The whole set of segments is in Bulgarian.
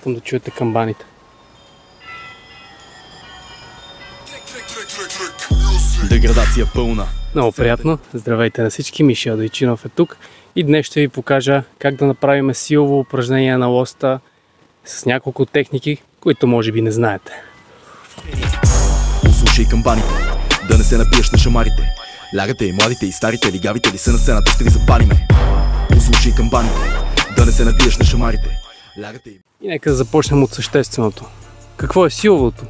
искам да чуете камбаните. Деградация пълна. Много приятно. Здравейте на всички, Мишел Дойчинов е тук и днес ще ви покажа как да направим силово упражнение на лоста с няколко техники, които може би не знаете. Послушай камбаните, да не се напиеш на шамарите. Лягате и младите и старите, лигавите ли са на сцената, ще ви запалиме. Послушай камбаните, да не се напиеш на шамарите. Лягате и нека да започнем от същественото. Какво е силовото?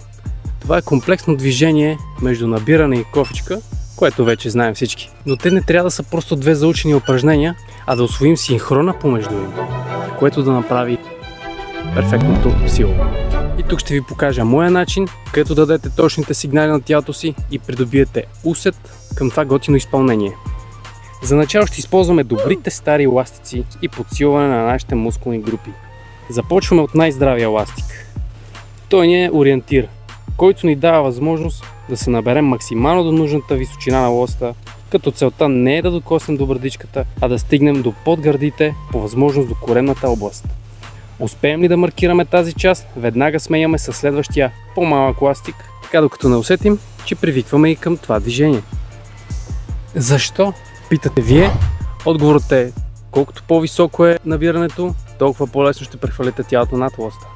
Това е комплексно движение между набиране и кофичка, което вече знаем всички. Но те не трябва да са просто две заучени упражнения, а да усвоим синхрона помежду им, което да направи перфектното силово. И тук ще ви покажа моя начин, където да дадете точните сигнали на тялото си и придобиете усет към това готино изпълнение. За начало ще използваме добрите стари еластици и подсилване на нашите мускулни групи. Започваме от най-здравия еластик. Той ни е ориентир, който ни дава възможност да се наберем максимално до нужната височина на лоста, като целта не е да докоснем до брадичката, а да стигнем до подгърдите, по възможност до коремната област. Успеем ли да маркираме тази част, веднага сменяме със следващия по-малък ластик, така докато не усетим, че привикваме и към това движение. Защо? Питате вие. Отговорът е: колкото по-високо е набирането, толкова по-лесно ще прехвърлите тялото над лоста.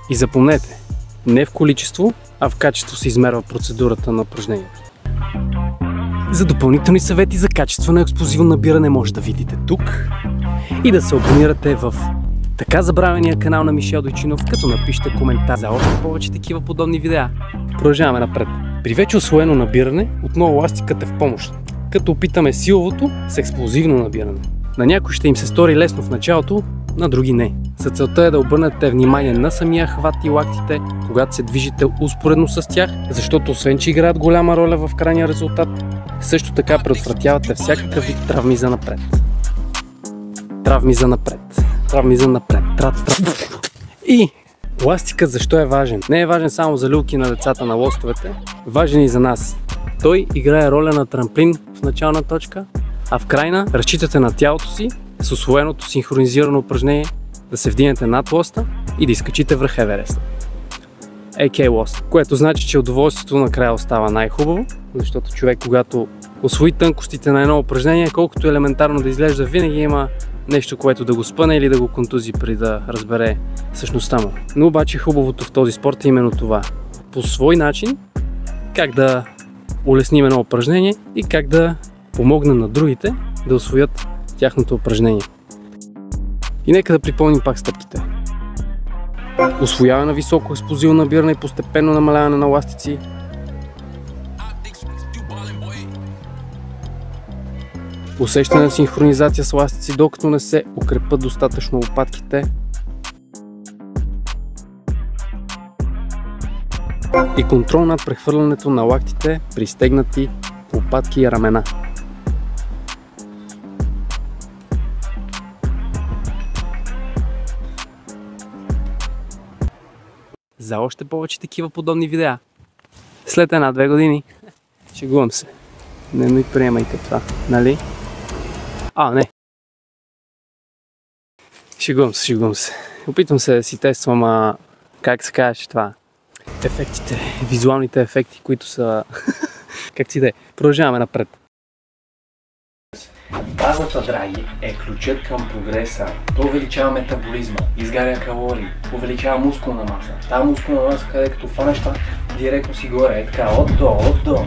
И запомнете, не в количество, а в качество се измерва процедурата на упражнението. За допълнителни съвети за качествено експлозивно набиране може да видите тук и да се абонирате в така забравения канал на Мишел Дойчинов, като напишете коментар за още повече такива подобни видеа. Продължаваме напред. При вече усвоено набиране, отново еластикът е в помощ, като опитаме силовото с експлозивно набиране. На някой ще им се стори лесно в началото, на други не. За целта е да обърнете внимание на самия хват и лактите, когато се движите успоредно с тях, защото освен че играят голяма роля в крайния резултат, също така предотвратявате всякакъв вид травми за напред. Травми за напред. Травми за напред. И еластикът защо е важен? Не е важен само за люлки на децата на лостовете, важен и за нас. Той играе роля на трамплин в начална точка, а в крайна разчитате на тялото си с усвоеното синхронизирано упражнение да се вдигнете над лоста и да изкачите връх Евереста. AK лост, което значи, че удоволствието накрая остава най-хубаво, защото човек, когато усвои тънкостите на едно упражнение, колкото елементарно да изглежда, винаги има нещо, което да го спъне или да го контузи преди да разбере същността му. Но обаче хубавото в този спорт е именно това. По свой начин, как да улесним едно упражнение и как да помогнем на другите да усвоят тяхното упражнение. И нека да припомним пак стъпките. Усвояване на високо експлозивно набиране и постепенно намаляване на еластици. Усещане на синхронизация с еластици, докато не се укрепят достатъчно лопатките. И контрол над прехвърлянето на лактите при стегнати лопатки и рамена. За още повече такива подобни видеа след 1-2 години. Шегувам се. Не ми приемайте това, нали? Не. Шегувам се. Опитвам се да си тествам, как се казваш това, ефектите, визуалните ефекти, които са... как си да е. Продължаваме напред. Базата, драги, е ключът към прогреса. То увеличава метаболизма, изгаря калории, увеличава мускулна маса. Та мускулна маса, къде като фанеш това, директно си горе, е така, от до.